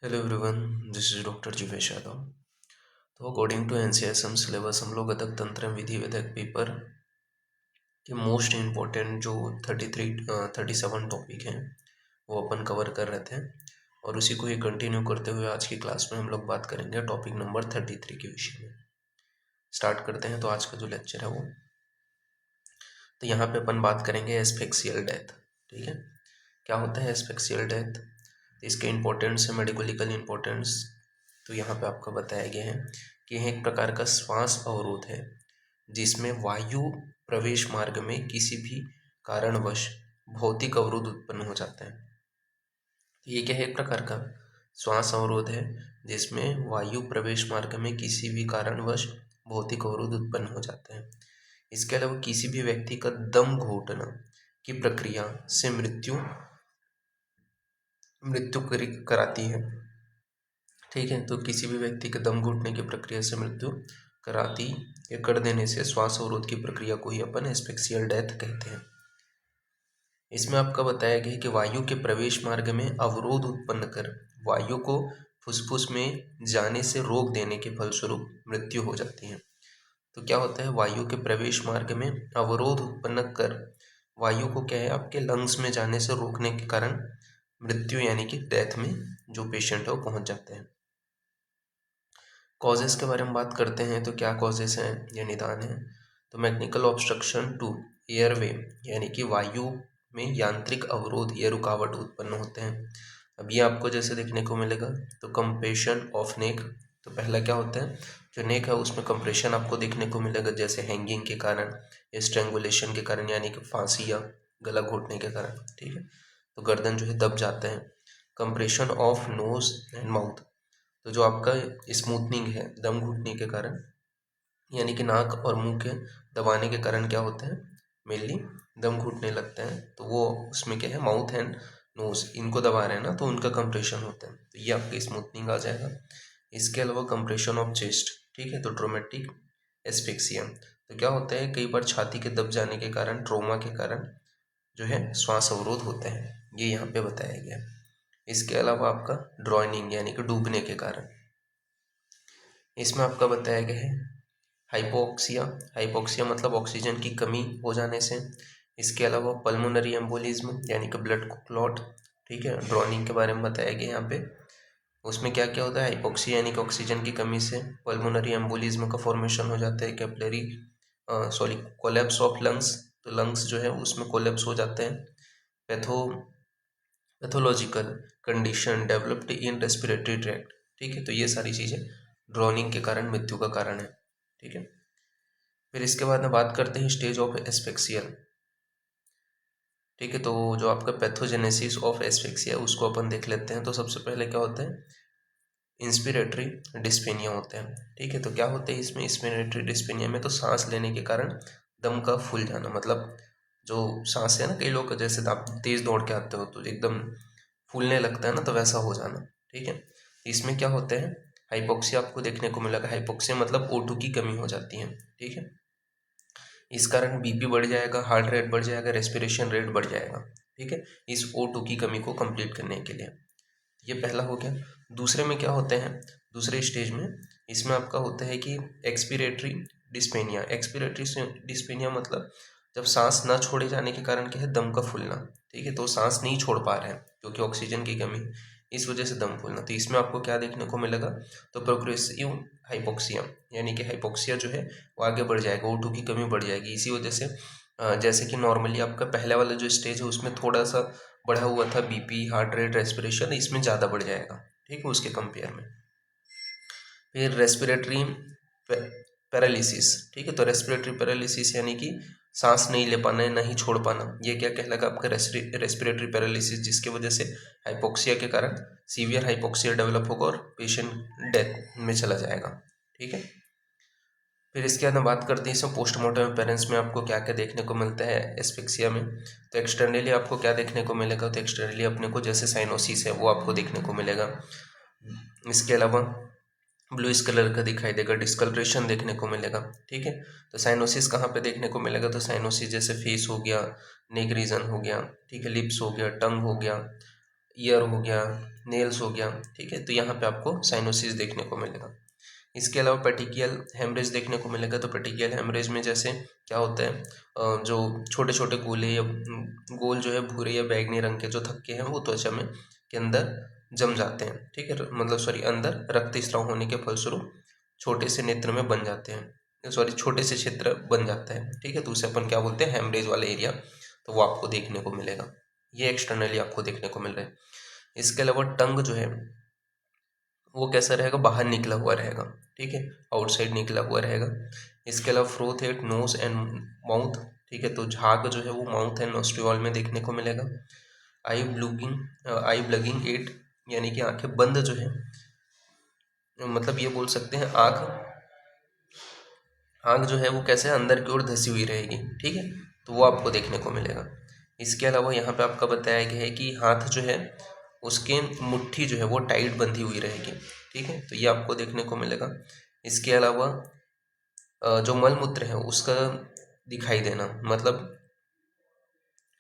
Hello everyone, this is doctor Jeevesh Yadav. तो according to NCSM syllabus हम लोग अदक तंत्र विधि विधेयक पेपर के मोस्ट इम्पोर्टेंट जो 37 टॉपिक हैं वो अपन कवर कर रहे थे, और उसी को ही कंटिन्यू करते हुए आज की क्लास में हम लोग बात करेंगे टॉपिक नंबर 33 के विषय में। स्टार्ट करते हैं। तो आज का जो लेक्चर है वो, तो यहाँ पे अपन बात करेंगे एस्फिक्सियल डेथ। ठीक है, क्या होता है एस्फिक्सियल डेथ, इसके इम्पोर्टेंस है, मेडिकलिकल इम्पोर्टेंस तो यहाँ पे आपको बताया गया है कि यह एक प्रकार का श्वास अवरोध है जिसमें वायु प्रवेश मार्ग में किसी भी कारणवश भौतिक अवरोध उत्पन्न हो जाता है। तो ये क्या है, एक प्रकार का श्वास अवरोध है जिसमें वायु प्रवेश मार्ग में किसी भी कारणवश भौतिक अवरोध उत्पन्न हो जाता है। इसके अलावा किसी भी व्यक्ति का दम घोटना की प्रक्रिया से मृत्यु कराती है। ठीक है, तो किसी भी व्यक्ति के दम घुटने की प्रक्रिया से मृत्यु कराती या कर देने से श्वास अवरोध की प्रक्रिया को ही अपन एस्फिक्सियल डेथ कहते हैं। इसमें आपका बताया गया है कि वायु के प्रवेश मार्ग में अवरोध उत्पन्न कर वायु को फुसफुस में जाने से रोक देने के फलस्वरूप मृत्यु हो जाती है। तो क्या होता है, वायु के प्रवेश मार्ग में अवरोध उत्पन्न कर वायु को क्या है आपके लंग्स में जाने से रोकने के कारण मृत्यु यानी कि डेथ में जो पेशेंट है वो पहुंच जाते हैं। कॉजेस के बारे में बात करते हैं तो क्या कॉजेस हैं या निदान है, तो मैकेनिकल ऑब्स्ट्रक्शन टू एयरवे यानी कि वायु में यांत्रिक अवरोध या रुकावट उत्पन्न होते हैं। अब ये आपको जैसे देखने को मिलेगा, तो कंप्रेशन ऑफ नेक, तो पहला क्या होता है, जो नेक है उसमें कंप्रेशन आपको देखने को मिलेगा, जैसे हैंगिंग के कारण या स्ट्रेंगुलेशन के कारण यानी कि फांसी या गला घोटने के कारण। ठीक है, तो गर्दन जो है दब जाता है। Compression of nose and mouth, तो जो आपका स्मूथनिंग है दम घुटने के कारण यानी कि नाक और मुंह के दबाने के कारण क्या होता है, मेनली दम घुटने लगता है। तो वो उसमें क्या है, माउथ एंड नोज इनको दबा रहे हैं ना, तो उनका कंप्रेशन होता है, तो ये आपका स्मूथनिंग आ जाएगा। इसके अलावा कंप्रेशन ऑफ चेस्ट, ठीक है, तो ट्रोमेटिक एस्फिक्सिया, तो क्या होता है, कई बार छाती के दब जाने के कारण, ट्रोमा के कारण जो है श्वास अवरोध होता है, ये यहाँ पे बताया गया। इसके अलावा आपका ड्रॉइनिंग यानी कि डूबने के कारण, इसमें आपका बताया गया है हाइपोक्सिया, हाइपोक्सिया मतलब ऑक्सीजन की कमी हो जाने से। इसके अलावा पल्मोनरी एम्बोलिज्म यानी कि ब्लड क्लॉट, ठीक है, ड्रॉइनिंग के बारे में बताया गया यहाँ पे। उसमें क्या क्या होता है, हाइपोक्सिया यानी कि ऑक्सीजन की कमी से पल्मोनरी एम्बोलिज्म का फॉर्मेशन हो जाता है, कैपिलरी कोलैप्स ऑफ लंग्स, तो लंग्स जो है उसमें कोलैप्स हो जाते हैं। Pathological condition developed in respiratory tract, ठीक है, तो ये सारी चीज़ें ड्रॉनिंग के कारण मृत्यु का कारण है। ठीक है, फिर इसके बाद में बात करते हैं स्टेज ऑफ एस्फिक्सिया। ठीक है, तो जो आपका पैथोजेनेसिस ऑफ एस्फिक्सिया उसको अपन देख लेते हैं। तो सबसे पहले क्या होता है, इंस्पिरेटरी डिस्पेनिया होता है। ठीक है, तो क्या होता है इसमें, इंस्पिरेटरी डिस्पेनिया में तो सांस लेने के कारण दम का फूल जाना, मतलब जो सांस है ना, कई लोग जैसे आप तेज दौड़ के आते हो तो एकदम फूलने लगता है ना, तो वैसा हो जाना। ठीक है, इसमें क्या होता है, हाइपोक्सिया आपको देखने को मिलेगा। हाइपोक्सिया मतलब O2 की कमी हो जाती है। ठीक है, इस कारण बीपी बढ़ जाएगा, हार्ट रेट बढ़ जाएगा, रेस्पिरेशन रेट बढ़ जाएगा। ठीक है, इस O2 की कमी को कंप्लीट करने के लिए। ये पहला हो गया। दूसरे में क्या होते हैं, दूसरे स्टेज में इसमें आपका होता है कि एक्सपीरेटरी डिस्पेनिया। एक्सपीरेटरी डिस्पेनिया मतलब जब सांस ना छोड़े जाने के कारण क्या है, दम का फूलना। ठीक है, तो सांस नहीं छोड़ पा रहे हैं क्योंकि ऑक्सीजन की कमी, इस वजह से दम फूलना। तो इसमें आपको क्या देखने को मिलेगा, तो प्रोग्रेसिव हाइपोक्सिया यानी कि हाइपोक्सिया जो है वो आगे बढ़ जाएगा, O2 की कमी बढ़ जाएगी। इसी वजह से जैसे कि नॉर्मली आपका पहला वाला जो स्टेज है उसमें थोड़ा सा बढ़ा हुआ था बीपी, हार्ट रेट, रेस्पिरेशन, इसमें ज़्यादा बढ़ जाएगा। ठीक है, उसके कंपेयर में। फिर रेस्पिरेटरी पैरालिसिस, ठीक है, तो रेस्पिरेटरी पैरालिसिस यानी कि सांस नहीं ले पाना है, नहीं छोड़ पाना, ये क्या कहलाएगा आपका रेस्पिरेटरी पैरालिसिस, जिसकी वजह से हाइपोक्सिया के कारण सीवियर हाइपोक्सिया डेवलप होगा और पेशेंट डेथ में चला जाएगा। ठीक है, फिर इसके बाद हम बात करते हैं इसमें पोस्टमार्टम पेरेंट्स में आपको क्या क्या देखने को मिलता है एस्फिक्सिया में। तो एक्सटर्नली आपको क्या देखने को मिलेगा, तो एक्सटर्नली अपने को जैसे साइनोसिस है वो आपको देखने को मिलेगा। इसके अलावा ब्लूइश कलर का दिखाई देगा, डिस्कलरेशन देखने को मिलेगा। ठीक है, तो साइनोसिस कहाँ पे देखने को मिलेगा, तो साइनोसिस जैसे फेस हो गया, नेक रीजन हो गया, ठीक है, लिप्स हो गया, टंग हो गया, ईयर हो गया, नेल्स हो गया, ठीक है। तो यहाँ पे आपको साइनोसिस देखने को मिलेगा। इसके अलावा पेटिकियल हेमरेज देखने को मिलेगा। तो पेटिकियल हेमरेज में जैसे क्या होता है, जो छोटे छोटे गोले या गोल जो है भूरे या बैगनी रंग के जो थक्के हैं वो त्वचा में के अंदर जम जाते हैं, ठीक है। मतलब सॉरी, अंदर रक्त स्राव होने के फलस्वरूप छोटे से नेत्र में बन जाते हैं, सॉरी छोटे से क्षेत्र बन जाता है, ठीक है। तो उसे अपन क्या बोलते हैं, हेमरेज वाले एरिया। तो वो आपको देखने को मिलेगा, ये एक्सटर्नली आपको देखने को मिल रहा है। इसके अलावा टंग जो है वो कैसा रहेगा, बाहर निकला हुआ रहेगा, ठीक है, आउटसाइड निकला हुआ रहेगा। इसके अलावा froth at nose and mouth, ठीक है। तो झाग जो है वो माउथ एंड नोस्ट्रियल में देखने को मिलेगा। आई ब्लगिंग एट, यानी कि आंखें बंद जो है, मतलब ये बोल सकते हैं आँख आँख जो है वो कैसे अंदर की ओर धसी हुई रहेगी, ठीक है। तो वो आपको देखने को मिलेगा। इसके अलावा यहाँ पे आपका बताया गया है कि हाथ जो है उसके मुट्ठी जो है वो टाइट बंधी हुई रहेगी, ठीक है। तो ये आपको देखने को मिलेगा। इसके अलावा जो मलमूत्र है उसका दिखाई देना, मतलब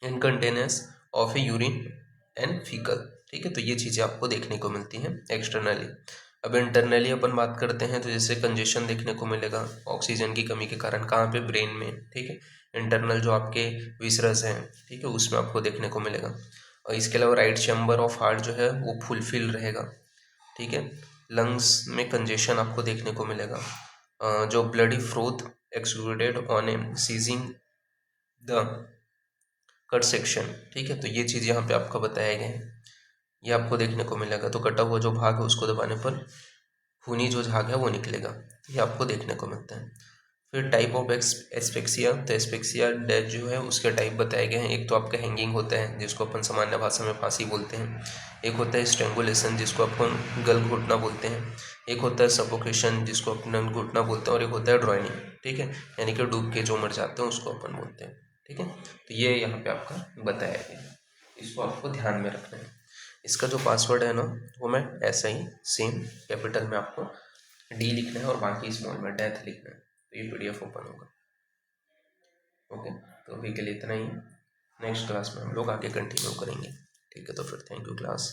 incontinence of a urine and faecal, ठीक है। तो ये चीज़ें आपको देखने को मिलती हैं एक्सटर्नली। अब इंटरनली अपन बात करते हैं तो जैसे कंजेशन देखने को मिलेगा ऑक्सीजन की कमी के कारण, कहाँ पे, ब्रेन में, ठीक है। इंटरनल जो आपके विसरस हैं, ठीक है, उसमें आपको देखने को मिलेगा। और इसके अलावा राइट चैम्बर ऑफ हार्ट जो है वो फुलफिल रहेगा, ठीक है। लंग्स में कंजेशन आपको देखने को मिलेगा। जो bloody froth excluded on a seizing the cut section, ठीक है। तो ये चीज़ यहाँ पे आपका बताया गया है, ये आपको देखने को मिलेगा। तो कटा हुआ जो भाग है उसको दबाने पर खूनी जो झाग है वो निकलेगा, तो ये आपको देखने को मिलता है। फिर टाइप ऑफ एस्पेक्सिया, तो एस्पेक्सिया डेथ जो है उसके टाइप बताए गए हैं। एक तो आपका हैंगिंग होता है जिसको अपन सामान्य भाषा में फांसी बोलते हैं। एक होता है स्ट्रेंगुलेशन जिसको अपन गल घोटना बोलते हैं। एक होता है सफोकेशन जिसको अपन घोटना बोलते हैं। और एक होता है ड्रॉइनिंग, ठीक है, यानी कि डूब के जो मर जाते हैं उसको अपन बोलते हैं, ठीक है। तो ये यहाँ पे आपका बताया गया है, इसको आपको ध्यान में रखना है। इसका जो पासवर्ड है ना वो मैं ऐसा ही सेम कैपिटल में आपको डी लिखना है और बाकी स्मॉल में डेथ लिखना है। तो ये PDF ओपन होगा। ओके, तो अभी के लिए इतना ही। नेक्स्ट क्लास में हम लोग आगे कंटिन्यू करेंगे, ठीक है। तो फिर थैंक यू क्लास।